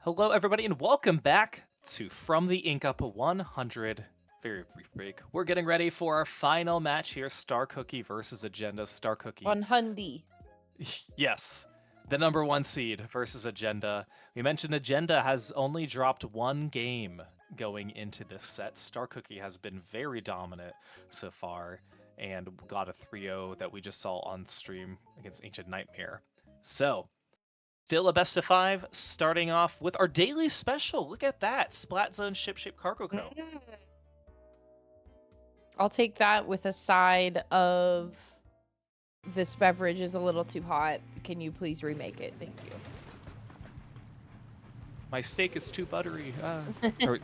Hello, everybody, and welcome back to From the Ink Up 100. Very brief break. We're getting ready for our final match here, Star Cookie versus Agenda. Star Cookie, 100. yes, the number one seed versus Agenda. We mentioned Agenda has only dropped one game going into this set. Star Cookie has been very dominant so far and got a 3-0 that we just saw on stream against Ancient Nightmare. So, still a best of 5, starting off with our daily special. Look at that. Splat Zone Ship Cargo Co. I'll take that with a side of this beverage is a little too hot. Can you please remake it? Thank you. My steak is too buttery. Or,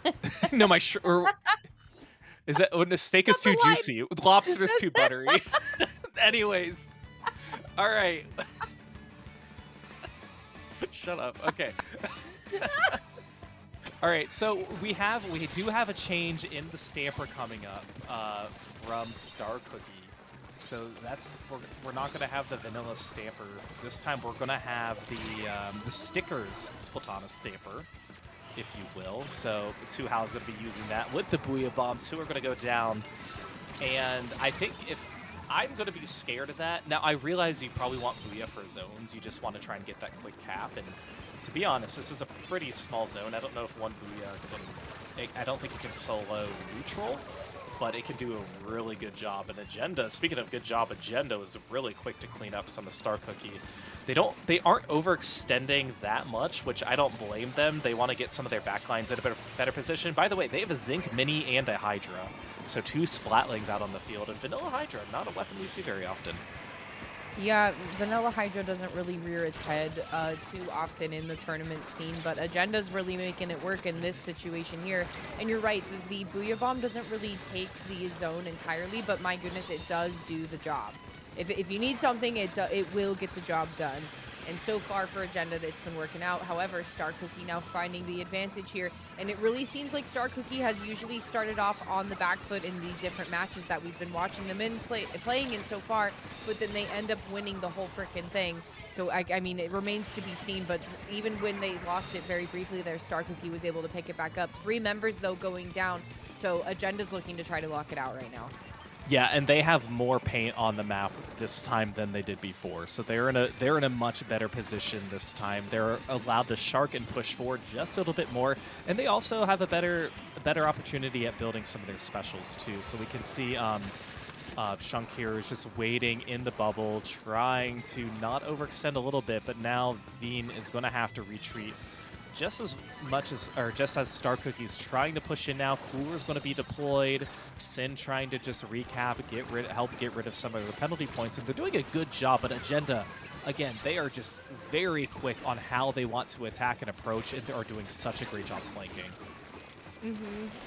no, is that when the steak is too juicy? Lobster is too buttery. Anyways, all right. Shut up. Okay. All right, so we do have a change in the stamper coming up from Star Cookie. So we're not gonna have the vanilla stamper this time. We're gonna have the stickers Splatoon stamper, if you will. So Tuhao is gonna be using that with the Booyah Bomb. Two are gonna go down, and I think I'm going to be scared of that. Now, I realize you probably want Booyah for zones. You just want to try and get that quick cap. And to be honest, this is a pretty small zone. I don't know if one Booyah I don't think it can solo neutral, but it can do a really good job. And Agenda, speaking of good job, Agenda was really quick to clean up some of Star Cookie. They aren't overextending that much, which I don't blame them. They want to get some of their backlines in a better position. By the way, they have a Zinc Mini and a Hydra. So two Splatlings out on the field, and Vanilla Hydra, not a weapon we see very often. Yeah, Vanilla Hydra doesn't really rear its head too often in the tournament scene, but Agenda's really making it work in this situation here. And you're right, the Booyah Bomb doesn't really take the zone entirely, but my goodness, it does do the job. If you need something, it will get the job done. And so far for Agenda, it's been working out. However, Star Cookie now finding the advantage here. And it really seems like Star Cookie has usually started off on the back foot in the different matches that we've been watching them playing in so far. But then they end up winning the whole frickin' thing. So, I mean, it remains to be seen. But even when they lost it very briefly there, Star Cookie was able to pick it back up. 3 members, though, going down. So Agenda's looking to try to lock it out right now. Yeah, and they have more paint on the map this time than they did before. So they're in a much better position this time. They're allowed to shark and push forward just a little bit more, and they also have a better opportunity at building some of their specials too. So we can see Shunk here is just waiting in the bubble, trying to not overextend a little bit, but now Veen is going to have to retreat just as Star Cookie's trying to push in now. Cooler's going to be deployed. Sin trying to just recap, help get rid of some of the penalty points, and they're doing a good job. But Agenda, again, they are just very quick on how they want to attack and approach, and they are doing such a great job flanking.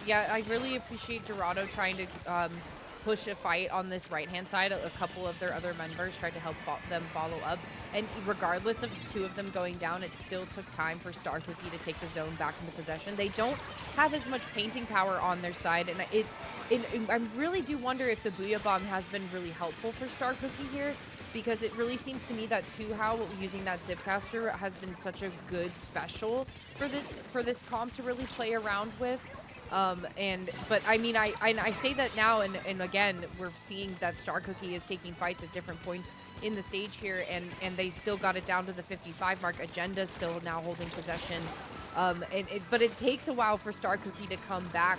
Yeah, I really appreciate Dorado trying to push a fight on this right-hand side. A couple of their other members tried to help them follow up. And regardless of 2 of them going down, it still took time for Star Cookie to take the zone back into possession. They don't have as much painting power on their side, and I really do wonder if the Booyah Bomb has been really helpful for Star Cookie here, because it really seems to me that Tuhao using that Zipcaster has been such a good special for this comp to really play around with. But I mean, I say that now, and again, we're seeing that Star Cookie is taking fights at different points in the stage here, and they still got it down to the 55 mark. Agenda still now holding possession, but it takes a while for Star Cookie to come back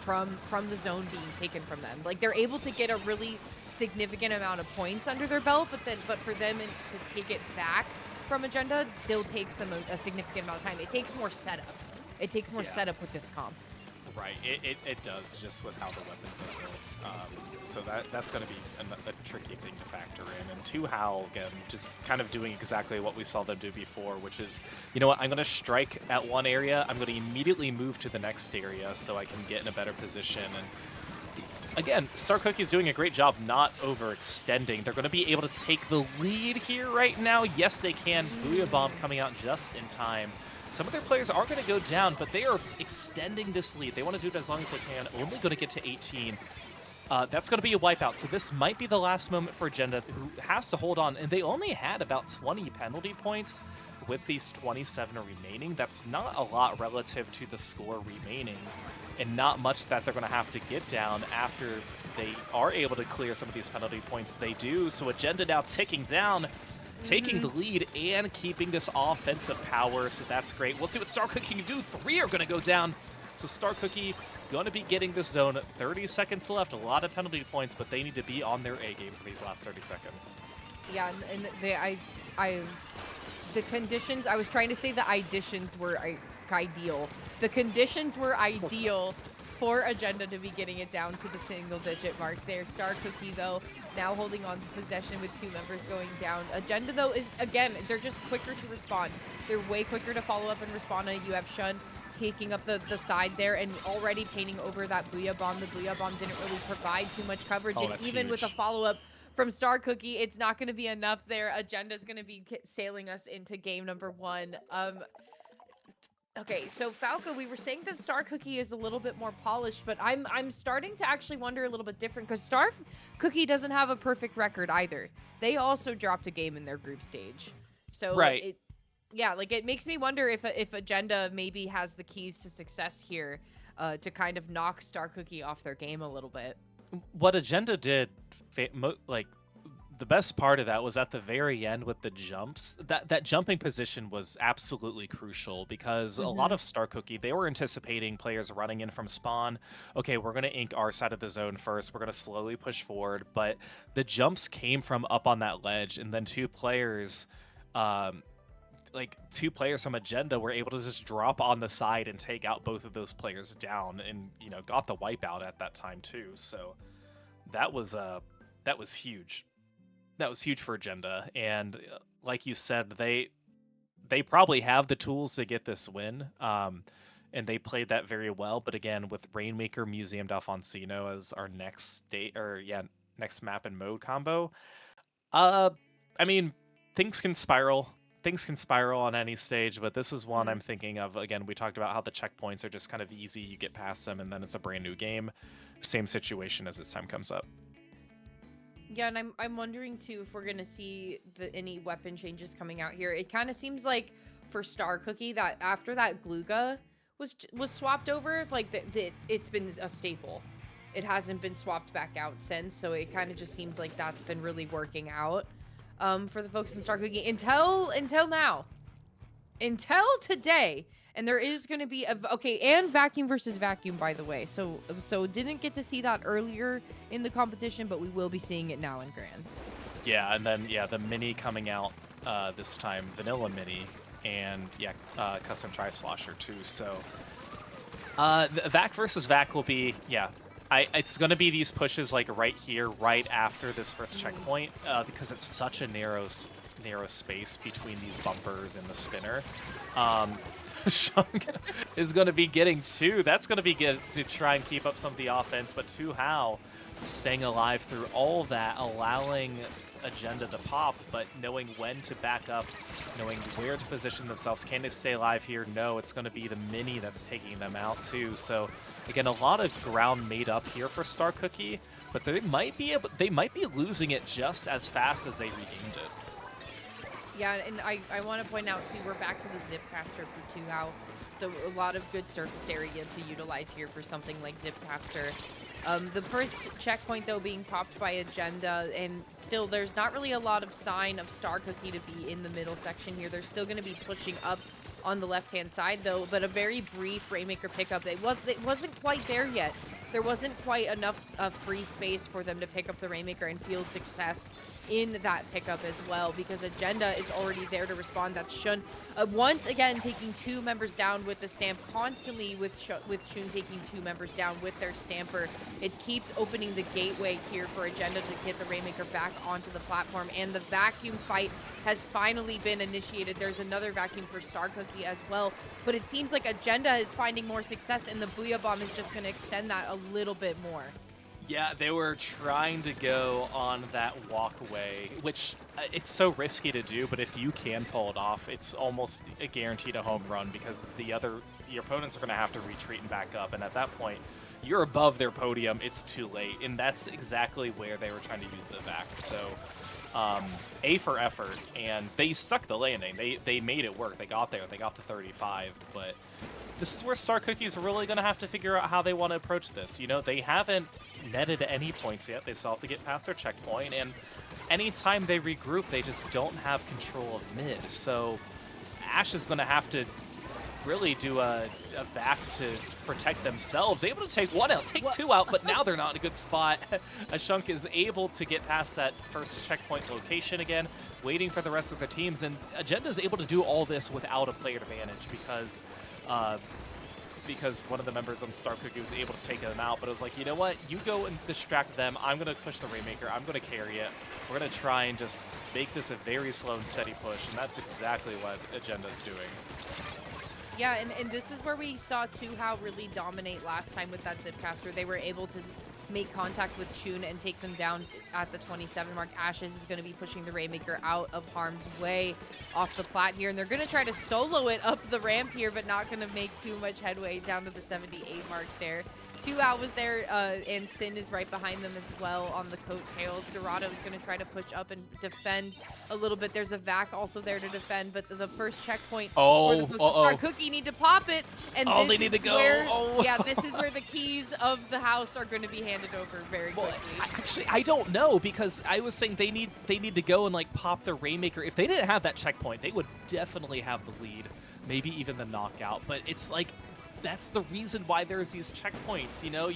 from the zone being taken from them. Like, they're able to get a really significant amount of points under their belt, but for them to take it back from Agenda, it still takes them a significant amount of time. It takes more setup. It takes more setup with this comp. Right, it does, just with how the weapons are built. So that's going to be a tricky thing to factor in. And Tuhao, again, just kind of doing exactly what we saw them do before, which is, you know what, I'm going to strike at one area, I'm going to immediately move to the next area so I can get in a better position. And again, Star Cookie's doing a great job not overextending. They're going to be able to take the lead here right now. Yes, they can. Booyah Bomb coming out just in time. Some of their players are going to go down, but they are extending this lead. They want to do it as long as they can. Only going to get to 18. That's going to be a wipeout. So this might be the last moment for Agenda, who has to hold on. And they only had about 20 penalty points with these 27 remaining, that's not a lot relative to the score remaining, and not much that they're going to have to get down after they are able to clear some of these penalty points. They do, so Agenda now ticking down, taking the lead and keeping this offensive power, so that's great. We'll see what Star Cookie can do. 3 are going to go down, so Star Cookie going to be getting this zone. 30 seconds left, a lot of penalty points, but they need to be on their A game for these last 30 seconds. Yeah, and the conditions, I was trying to say the additions were ideal. The conditions were ideal for Agenda to be getting it down to the single-digit mark there. Star Cookie, though, now holding on to possession with 2 members going down. Agenda, though, is, again, they're just quicker to respond. They're way quicker to follow up and respond. You have Shun taking up the side there and already painting over that Booyah Bomb. The Booyah Bomb didn't really provide too much coverage, and even with a follow-up from Star Cookie, it's not going to be enough there. Agenda's going to be sailing us into game number 1. Okay, so Falco, we were saying that Star Cookie is a little bit more polished, but I'm starting to actually wonder a little bit different, because Star Cookie doesn't have a perfect record either. They also dropped a game in their group stage. So yeah, like it makes me wonder if Agenda maybe has the keys to success here to kind of knock Star Cookie off their game a little bit. What Agenda did, like, the best part of that was at the very end with the jumps. That jumping position was absolutely crucial, because a lot of Star Cookie, they were anticipating players running in from spawn. Okay, we're going to ink our side of the zone first. We're going to slowly push forward. But the jumps came from up on that ledge, and then 2 players... like 2 players from Agenda were able to just drop on the side and take out both of those players down, and got the wipeout at that time too. So that was huge. That was huge for Agenda, and like you said, they probably have the tools to get this win, and they played that very well. But again, with Rainmaker, Museum d'Alfonsino as our next next map and mode combo, I mean, things can spiral. Things can spiral on any stage, but this is one I'm thinking of. Again, we talked about how the checkpoints are just kind of easy. You get past them, and then it's a brand new game. Same situation as this time comes up. Yeah, and I'm wondering, too, if we're going to see any weapon changes coming out here. It kind of seems like for Star Cookie that after that Gluga was swapped over, like it's been a staple. It hasn't been swapped back out since, so it kind of just seems like that's been really working out. For the folks in Star Cookie until now, until today, and there is going to be and vacuum versus vacuum, by the way. So didn't get to see that earlier in the competition, but we will be seeing it now in Grands. Yeah, and then the mini coming out this time, vanilla mini, and custom tri slosher too. So vac versus vac will be it's going to be these pushes like right here, right after this first checkpoint, because it's such a narrow space between these bumpers and the spinner. Shung is going to be getting 2. That's going to be good to try and keep up some of the offense, but Tu Hao staying alive through all of that, allowing Agenda to pop, but knowing when to back up, knowing where to position themselves. Can they stay alive here? No, it's going to be the mini that's taking them out too. So again, a lot of ground made up here for Star Cookie, but they might be losing it just as fast as they regained it. Yeah, and I want to point out too, we're back to the Zipcaster for Tu Hao. So a lot of good surface area to utilize here for something like Zipcaster. The first checkpoint, though, being popped by Agenda, and still there's not really a lot of sign of Star Cookie to be in the middle section here. They're still going to be pushing up on the left-hand side, though, but a very brief Rainmaker pickup. It wasn't quite there yet. There wasn't quite enough free space for them to pick up the Rainmaker and feel success in that pickup as well, because Agenda is already there to respond. That's Shun once again taking 2 members down with the stamp, constantly with Shun taking 2 members down with their stamper. It keeps opening the gateway here for Agenda to get the Rainmaker back onto the platform, and the vacuum fight has finally been initiated. There's another vacuum for Star Cookie as well, but it seems like Agenda is finding more success, and the Booyah Bomb is just going to extend that a little bit more. Yeah, they were trying to go on that walkway, which it's so risky to do, but if you can pull it off, it's almost a guaranteed a home run, because your opponents are going to have to retreat and back up, and at that point, you're above their podium, it's too late, and that's exactly where they were trying to use the vac. So A for effort, and they stuck the landing. They made it work. They got there. They got to 35, but this is where Star Cookie's really going to have to figure out how they want to approach this. You know, they haven't netted any points yet. They still have to get past their checkpoint, and anytime they regroup, they just don't have control of mid. So Ash is going to have to really do a back to protect themselves. Able to take one out, take two out, but now they're not in a good spot. Ashunk is able to get past that first checkpoint location again, waiting for the rest of their teams, and Agenda is able to do all this without a player advantage because one of the members on Star Cookie was able to take them out, but it was like, you know what, you go and distract them, I'm going to push the Rainmaker, I'm going to carry it, we're going to try and just make this a very slow and steady push, and that's exactly what Agenda's doing. Yeah, and this is where we saw How really dominate last time with that Zipcaster. They were able to make contact with Shun and take them down at the 27 mark. Ashes is going to be pushing the Rainmaker out of harm's way off the plat here, and they're going to try to solo it up the ramp here, but not going to make too much headway down to the 78 mark there. Out was there, and Sin is right behind them as well on the coattails. Dorado is going to try to push up and defend a little bit. There's a Vac also there to defend, but the first checkpoint for the Star Cookie need to pop it, and they need to go. Yeah, this is where the keys of the house are going to be handed over very quickly. Actually, I don't know, because I was saying they need to go and like pop the Rainmaker. If they didn't have that checkpoint, they would definitely have the lead, maybe even the knockout. But it's like, that's the reason why there's these checkpoints, you know,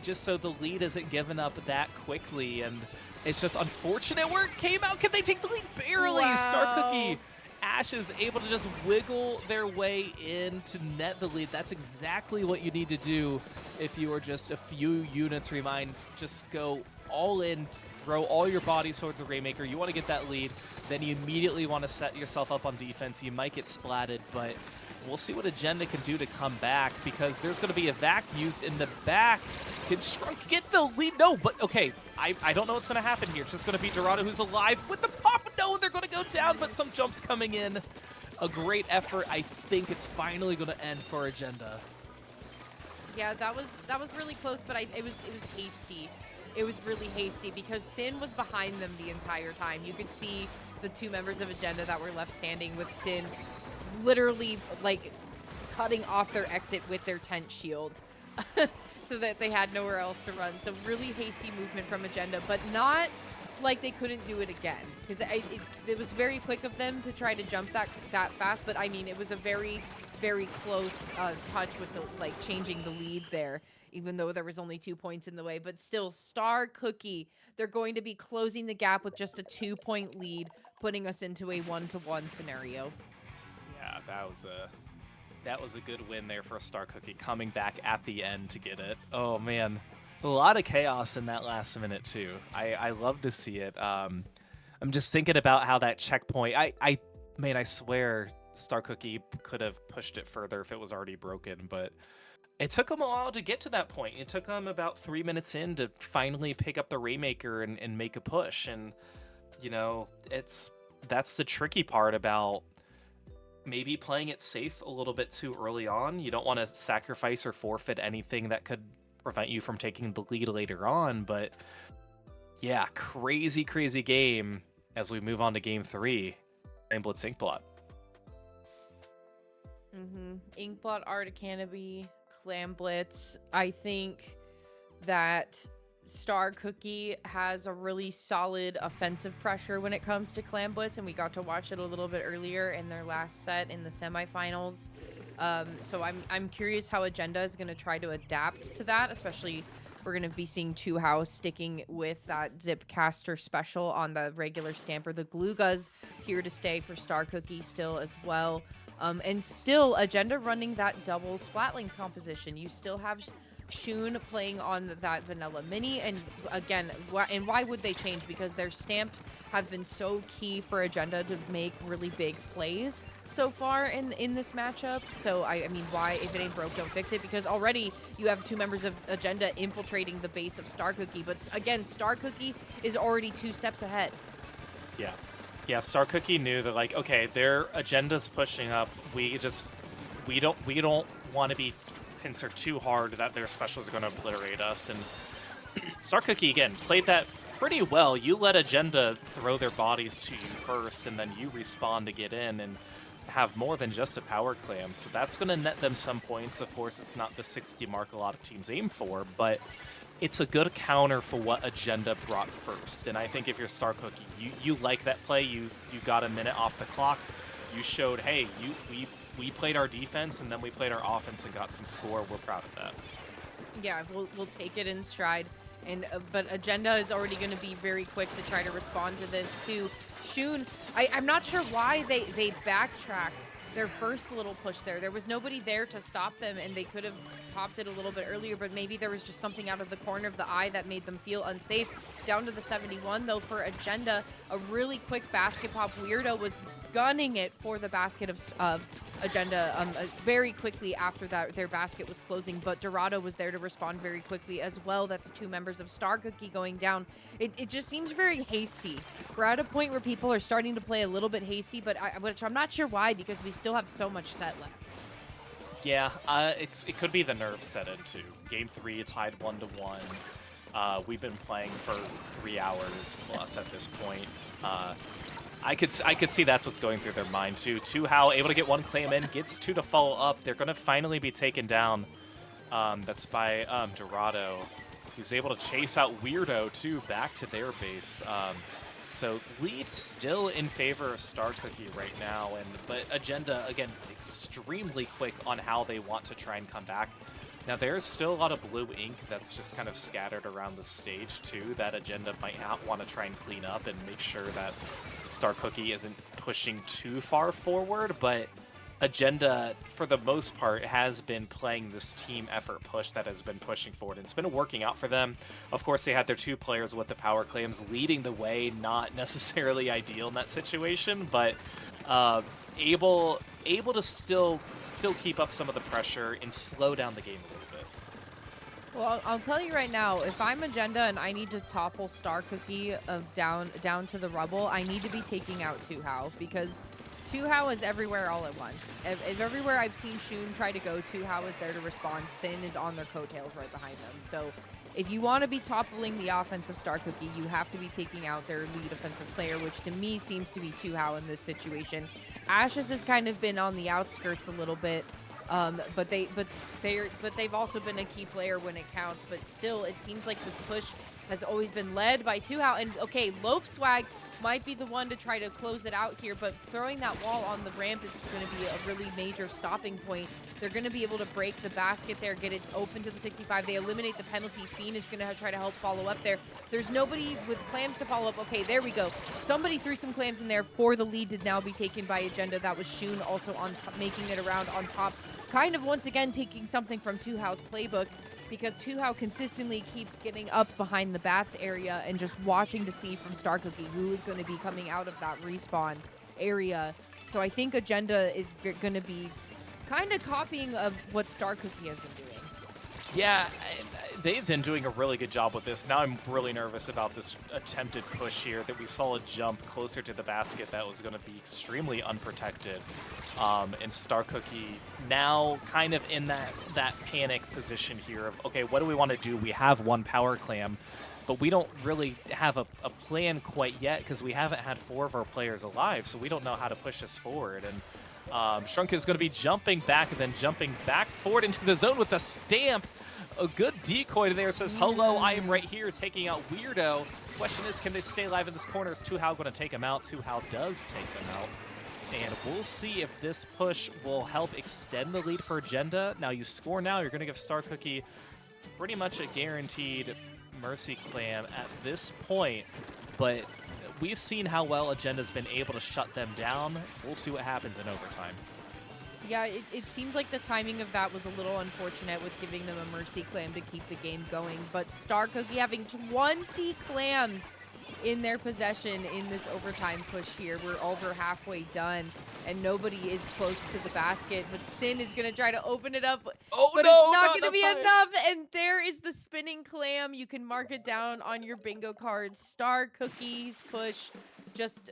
just so the lead isn't given up that quickly, and it's just unfortunate where it came out. Can they take the lead? Barely. Wow. Star Cookie, Ash is able to just wiggle their way in to net the lead. That's exactly what you need to do if you are just a few units behind. Just go all in, throw all your bodies towards the Rainmaker. You want to get that lead, then you immediately want to set yourself up on defense. You might get splatted, but we'll see what Agenda can do to come back, because there's going to be a Vac used in the back. Can Shrunk get the lead? No, but okay, I don't know what's going to happen here. It's just going to be Dorado who's alive with the pop. No, they're going to go down, but some jumps coming in. A great effort. I think it's finally going to end for Agenda. Yeah, that was really close, but it was hasty. It was really hasty because Sin was behind them the entire time. You could see the two members of Agenda that were left standing with Sin literally like cutting off their exit with their tent shield so that they had nowhere else to run. So really hasty movement from Agenda, but not like they couldn't do it again, because it was very quick of them to try to jump that fast, but I mean, it was a very, very close touch with the like changing the lead there, even though there was only 2 points in the way. But still, Star Cookie, they're going to be closing the gap with just a 2-point lead, putting us into a 1-to-1 scenario. Yeah, that was a good win there for Star Cookie, coming back at the end to get it. Oh man, a lot of chaos in that last minute too. I love to see it. I'm just thinking about how that checkpoint. I swear Star Cookie could have pushed it further if it was already broken, but it took them a while to get to that point. It took them about 3 minutes in to finally pick up the Rainmaker and make a push. And you know, that's the tricky part about maybe playing it safe a little bit too early on. You don't want to sacrifice or forfeit anything that could prevent you from taking the lead later on. But yeah, crazy game as we move on to game 3. Blitz Inkblot. Inkblot, Art Canopy, Clam Blitz. I think that Star Cookie has a really solid offensive pressure when it comes to Clam Blitz, and we got to watch it a little bit earlier in their last set in the semifinals. So I'm curious how Agenda is going to try to adapt to that, especially we're going to be seeing House sticking with that Zipcaster special on the regular Stamper. The Gluga's here to stay for Star Cookie still as well. And still, Agenda running that double Splatling composition. You still have Shun playing on that vanilla mini, and again, why would they change? Because their stamps have been so key for Agenda to make really big plays so far in this matchup. So I mean, why, if it ain't broke, don't fix it? Because already you have 2 members of Agenda infiltrating the base of Star Cookie, but again, Star Cookie is already 2 steps ahead. Yeah, Star Cookie knew that, like, okay, their Agenda's pushing up. We don't want to be pincer too hard that their specials are going to obliterate us. And Star Cookie, again, played that pretty well. You let Agenda throw their bodies to you first, and then you respawn to get in and have more than just a power clam. So that's going to net them some points. Of course, it's not the 60 mark a lot of teams aim for, but it's a good counter for what Agenda brought first. And I think if you're Star Cookie, you like that play. You got a minute off the clock. You showed, hey, we played our defense and then we played our offense and got some score. We're proud of that. Yeah, we'll take it in stride. And but Agenda is already going to be very quick to try to respond to this too. Shun, I'm not sure why they backtracked their first little push there. There was nobody there to stop them, and they could have popped it a little bit earlier, but maybe there was just something out of the corner of the eye that made them feel unsafe. Down to the 71, though, for Agenda, a really quick basket pop. Weirdo was gunning it for the basket of Agenda very quickly after that their basket was closing, but Dorado was there to respond very quickly as well. That's two members of Star Cookie going down. It just seems very hasty. We're at a point where people are starting to play a little bit hasty, but which I'm not sure why, because we still have so much set left. Yeah, it could be the nerves set in too. Game 3, tied 1-1. We've been playing for 3 hours plus at this point. I could see that's what's going through their mind too. How able to get one claim in, gets 2 to follow up. They're gonna finally be taken down. That's by Dorado, who's able to chase out Weirdo too back to their base. So lead still in favor of Star Cookie right now, but Agenda again extremely quick on how they want to try and come back. Now there's still a lot of blue ink that's just kind of scattered around the stage too that Agenda might not want to try and clean up and make sure that Star Cookie isn't pushing too far forward, but Agenda, for the most part, has been playing this team effort push that has been pushing forward, and it's been working out for them. Of course, they had their 2 players with the power claims leading the way, not necessarily ideal in that situation, but able to still keep up some of the pressure and slow down the game a little bit. Well, I'll tell you right now, if I'm Agenda and I need to topple Star Cookie down to the rubble, I need to be taking out How, because How is everywhere all at once. If everywhere I've seen Shun try to go, How is there to respond. Sin is on their coattails right behind them. So if you want to be toppling the offense of Star Cookie, you have to be taking out their lead offensive player, which to me seems to be How in this situation. Ashes has kind of been on the outskirts a little bit, but they've also been a key player when it counts. But still, it seems like this push has always been led by How. And okay, Loaf Swag might be the one to try to close it out here, but throwing that wall on the ramp is going to be a really major stopping point. They're going to be able to break the basket there, get it open to the 65. They eliminate the penalty. Fiend is going to try to help follow up there. There's nobody with clams to follow up. Okay, there we go. Somebody threw some clams in there for the lead to now be taken by Agenda. That was Shun also on top, making it around on top. Kind of once again taking something from How's playbook, because How consistently keeps getting up behind the bats area and just watching to see from Star Cookie who is going to be coming out of that respawn area. So I think Agenda is going to be kind of copying of what Star Cookie has been doing. Yeah, they've been doing a really good job with this. Now I'm really nervous about this attempted push here that we saw a jump closer to the basket that was going to be extremely unprotected. And Star Cookie now kind of in that panic position here of, okay, what do we want to do? We have one power clam, but we don't really have a plan quite yet because we haven't had 4 of our players alive, so we don't know how to push us forward. And Shrunk is going to be jumping back and then jumping back forward into the zone with a stamp. A good decoy there says, hello, I am right here taking out Weirdo. Question is, can they stay alive in this corner? Is How going to take him out? How does take them out. And we'll see if this push will help extend the lead for Agenda. Now you score now, you're going to give Star Cookie pretty much a guaranteed Mercy Clam at this point. But we've seen how well Agenda's been able to shut them down. We'll see what happens in overtime. Yeah, it seemed like the timing of that was a little unfortunate with giving them a Mercy Clam to keep the game going. But Star Cookie having 20 clams in their possession in this overtime push here. We're over halfway done, and nobody is close to the basket. But Sin is going to try to open it up, but no, it's not going to be time. enough. And there is the spinning clam. You can mark it down on your bingo cards. Star Cookie's push just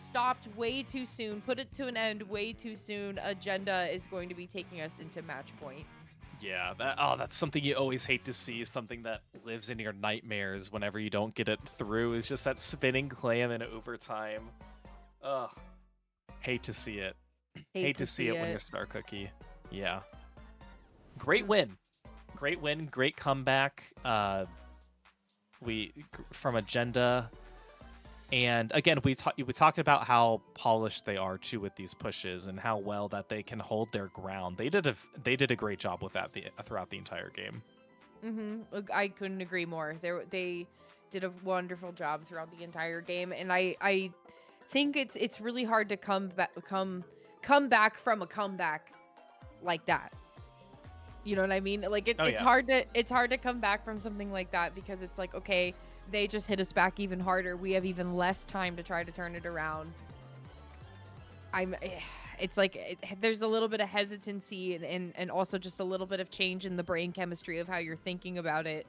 stopped way too soon, put it to an end way too soon. Agenda is going to be taking us into match point. Yeah, that's something you always hate to see, something that lives in your nightmares whenever you don't get it through, is just that spinning clam in overtime. Ugh, hate to see it. Hate Hate to to see see it when you're it. Star Cookie. Yeah. Great Mm. win. Great win, great comeback. From Agenda. And again, we talked about how polished they are too with these pushes and how well that they can hold their ground. They did a great job with that throughout the entire game. I couldn't agree more. They did a wonderful job throughout the entire game, and I think it's really hard to come back from a comeback like that. You know what I mean? Like Oh it's yeah. hard to come back from something like that, because it's like, okay, they just hit us back even harder. We have even less time to try to turn it around. It's like there's a little bit of hesitancy and also just a little bit of change in the brain chemistry of how you're thinking about it.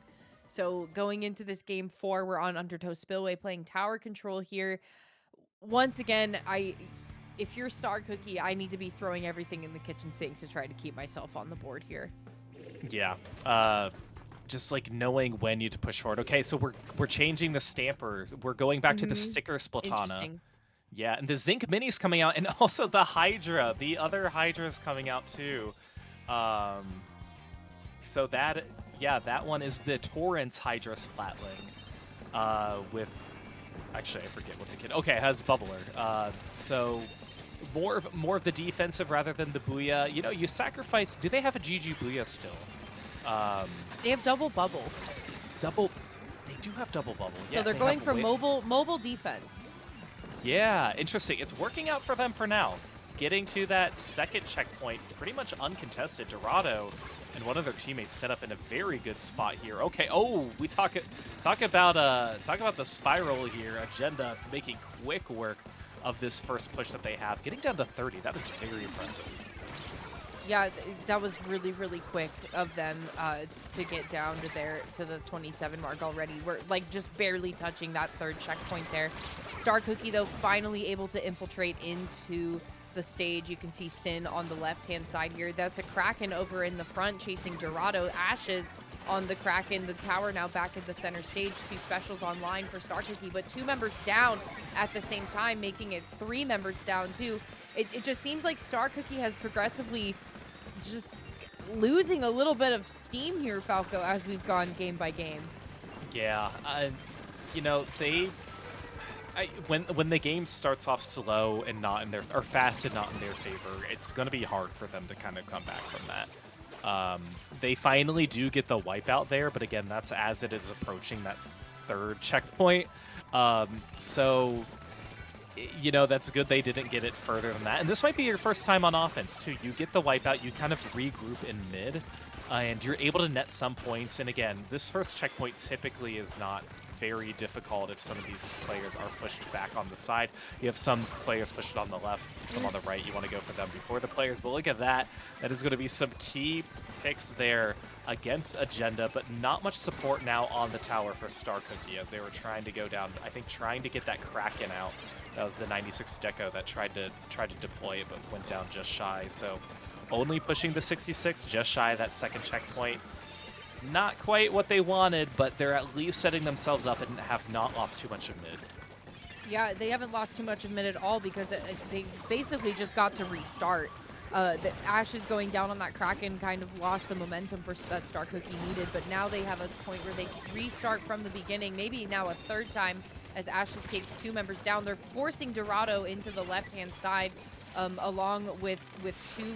So going into this game 4, we're on Undertow Spillway playing tower control here. Once again, if you're Star Cookie, I need to be throwing everything in the kitchen sink to try to keep myself on the board here. Yeah. Just like knowing when you to push forward. Okay, so we're changing the stamper. We're going back to the sticker Splatana. Interesting. Yeah, and the Zinc Mini's coming out, and also the Hydra. The other Hydra's coming out too. So that one is the Torrance Hydra Splatling. With actually I forget what the kid. Okay, it has Bubbler. So more of the defensive rather than the Booyah. You know, you sacrifice. Do they have a GG Booyah still? They have double bubble. They do have double bubble. So Yeah, they're they going have for mobile defense. Yeah, interesting. It's working out for them for now. Getting to that second checkpoint pretty much uncontested. Dorado and one of their teammates set up in a very good spot here. Okay, oh, we talk about the spiral here. Agenda making quick work of this first push that they have. Getting down to 30, that is very impressive. Yeah, that was really, really quick of them to get down to the 27 mark already. We're like just barely touching that third checkpoint there. Star Cookie, though, finally able to infiltrate into the stage. You can see Sin on the left-hand side here. That's a Kraken over in the front chasing Dorado. Ashes on the Kraken. The tower now back at the center stage. 2 specials online for Star Cookie, but 2 members down at the same time, making it 3 members down, too. It just seems like Star Cookie has progressively just losing a little bit of steam here, Falco, as we've gone game by game. Yeah, you know, when the game starts off slow and not in their or fast and not in their favor, it's going to be hard for them to kind of come back from that. They finally do get the wipeout there, but again, that's as it is approaching that third checkpoint. So, you know, that's good they didn't get it further than that. And this might be your first time on offense, too. You get the wipeout, you kind of regroup in mid, and you're able to net some points. And again, this first checkpoint typically is not very difficult if some of these players are pushed back on the side. You have some players pushed on the left, some on the right. You want to go for them before the players, but look at that. That is going to be some key picks there against Agenda, but not much support now on the tower for Star Cookie as they were trying to go down, I think trying to get that Kraken out. That was the 96 Deco that tried to deploy it, but went down just shy. So only pushing the 66, just shy of that second checkpoint. Not quite what they wanted, but they're at least setting themselves up and have not lost too much of mid. Yeah, they haven't lost too much of mid at all because they basically just got to restart. The Ashes going down on that Kraken kind of lost the momentum that Star Cookie needed, but now they have a point where they can restart from the beginning, maybe now a third time as Ashes takes 2 members down. They're forcing Dorado into the left-hand side along with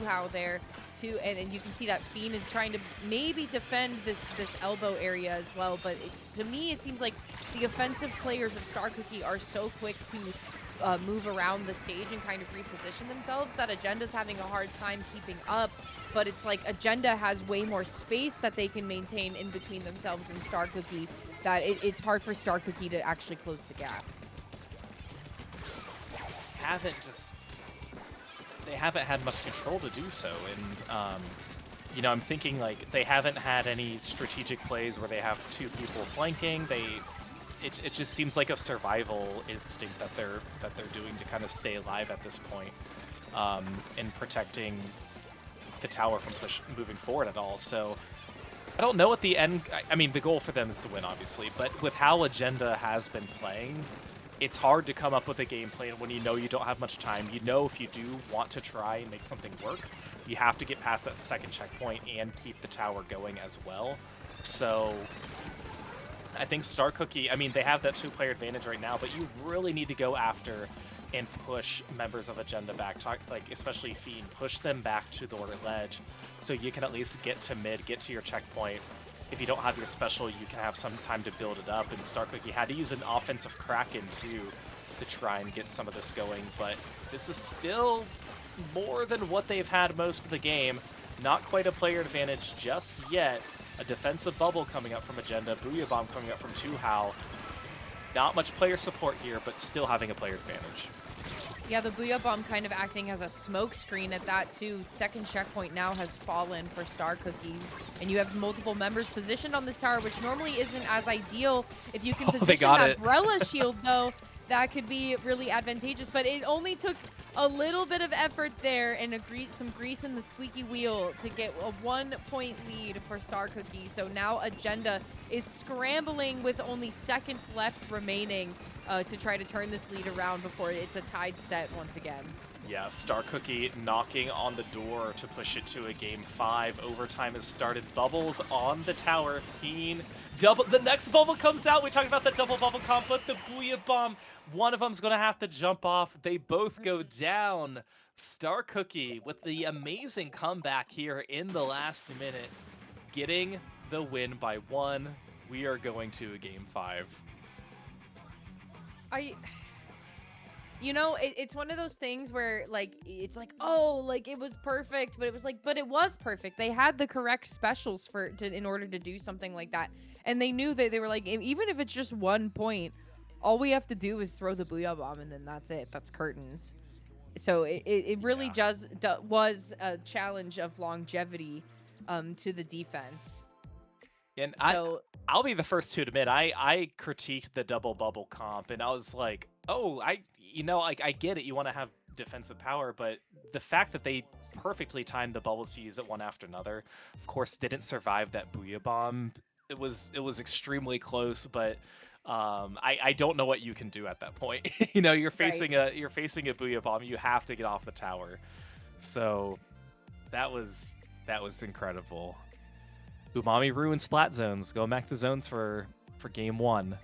How there. And you can see that Fiend is trying to maybe defend this elbow area as well, but to me it seems like the offensive players of Star Cookie are so quick to move around the stage and kind of reposition themselves that Agenda's having a hard time keeping up. But it's like Agenda has way more space that they can maintain in between themselves and Star Cookie, that it's hard for Star Cookie to actually close the gap. They haven't had much control to do so, and you know, I'm thinking like they haven't had any strategic plays where they have 2 people flanking. It just seems like a survival instinct that they're doing to kind of stay alive at this point, and protecting the tower from moving forward at all. So I don't know what the end... I mean, the goal for them is to win, obviously, but with how Agenda has been playing, it's hard to come up with a game plan when you know you don't have much time. You know if you do want to try and make something work, you have to get past that second checkpoint and keep the tower going as well. So I think Star Cookie, I mean, they have that 2-player advantage right now, but you really need to go after and push members of Agenda back, like especially Fiend, push them back to the ledge so you can at least get to mid, get to your checkpoint. If you don't have your special, you can have some time to build it up, and Star Cookie had to use an offensive Kraken too to try and get some of this going, but this is still more than what they've had most of the game. Not quite a player advantage just yet. A defensive bubble coming up from Agenda, Booyah Bomb coming up from 2How. Not much player support here, but still having a player advantage. Yeah, the Booyah Bomb kind of acting as a smoke screen at that too. Second checkpoint now has fallen for Star Cookie, and you have multiple members positioned on this tower, which normally isn't as ideal. If you can position that umbrella shield though, that could be really advantageous, but it only took a little bit of effort there and some grease in the squeaky wheel to get a 1-point lead for Star Cookie. So now Agenda is scrambling with only seconds left remaining to try to turn this lead around before it's a tied set once again. Yeah, Star Cookie knocking on the door to push it to a game 5. Overtime has started. Bubbles on the tower. Fiend. The next bubble comes out. We talked about the double bubble comp, but the Booyah Bomb. One of them's going to have to jump off. They both go down. Star Cookie with the amazing comeback here in the last minute, getting the win by 1. We are going to a game 5. You know, it's one of those things where, like, it's like, oh, like, it was perfect, but it was like, but it was perfect. They had the correct specials in order to do something like that. And they knew that they were like, even if it's just 1 point, all we have to do is throw the Booyah Bomb, and then that's it. That's curtains. So it really was a challenge of longevity to the defense. And so, I'll be the first to admit, I critiqued the double bubble comp, and I was like, oh, I get it. You want to have defensive power, but the fact that they perfectly timed the bubbles to use it one after another, of course, didn't survive that Booyah Bomb. It was extremely close, but I don't know what you can do at that point. You know, you're facing a Booyah Bomb. You have to get off the tower. So that was incredible. Umami ruined Splat zones. Going back to zones for game 1.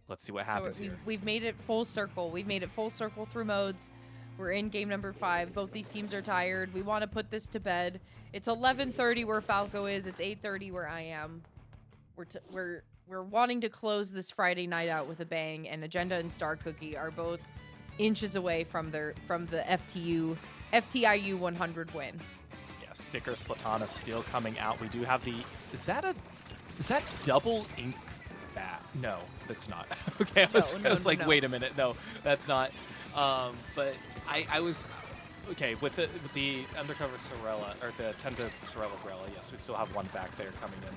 Let's see what happens here. We've made it full circle. We've made it full circle through modes. We're in game number 5. Both these teams are tired. We want to put this to bed. It's 11:30 where Falco is. It's 8:30 where I am. We're wanting to close this Friday night out with a bang, and Agenda and Star Cookie are both inches away from the FTIU 100 win. Yeah, Sticker Splatana still coming out. We do have the... Is that double ink bat? No, that's not. Okay, I was like, wait a minute. No, that's not. But I was... Okay, with the Undercover Sorella, or the Tenta Sorella Grella, yes, we still have one back there coming in.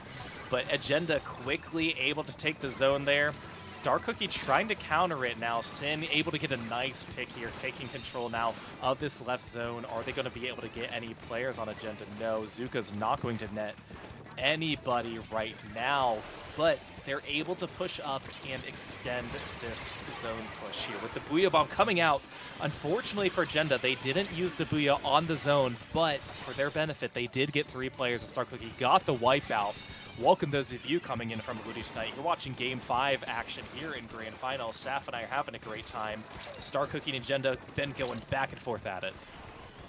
But Agenda quickly able to take the zone there. Star Cookie trying to counter it now. Sin able to get a nice pick here, taking control now of this left zone. Are they going to be able to get any players on Agenda? No, Zuka's not going to net anybody right now, but they're able to push up and extend this zone push here. With the Booyah Bomb coming out, unfortunately for Agenda, they didn't use the Booyah on the zone, but for their benefit, they did get 3 players. Star Cookie got the wipeout. Welcome those of you coming in from Woody tonight. You're watching Game 5 action here in Grand Final. Sapph and I are having a great time. Star Cookie and Agenda been going back and forth at it.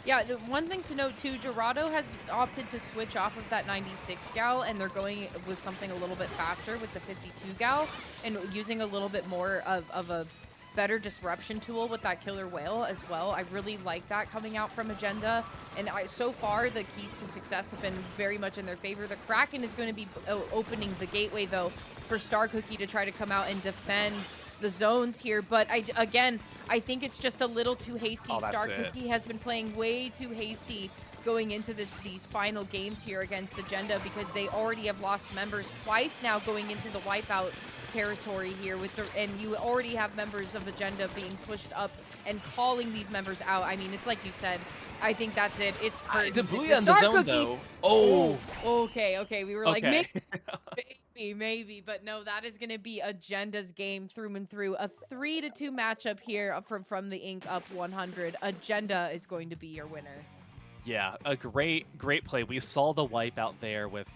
Yeah, one thing to note too, Dorado has opted to switch off of that 96 gal, and they're going with something a little bit faster with the 52 gal, and using a little bit more of a better disruption tool with that Killer Whale as well. I really like that coming out from Agenda, and so far the keys to success have been very much in their favor. The Kraken is going to be opening the gateway though for Star Cookie to try to come out and defend the zones here, but I think it's just a little too hasty. Star Cookie has been playing way too hasty going into these final games here against Agenda, because they already have lost members twice now going into the wipeout territory here and you already have members of Agenda being pushed up and calling these members out. I mean, it's like you said, I think that's it. It's curtains. The If Booyah in the Star zone, Cookie, though. Oh, okay. We were like, okay. maybe, but no, that is going to be Agenda's game through and through. A 3-2 matchup here from the Ink up 100. Agenda is going to be your winner. Yeah, a great play. We saw the wipeout there with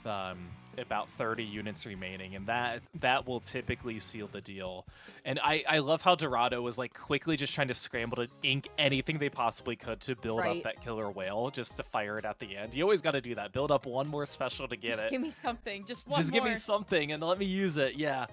about 30 units remaining, and that will typically seal the deal. And I love how Dorado was like quickly just trying to scramble to ink anything they possibly could to build up that killer whale, just to fire it at the end. You always got to do that. Build up one more special to get it. Just give me something. Just give me something and let me use it. Yeah.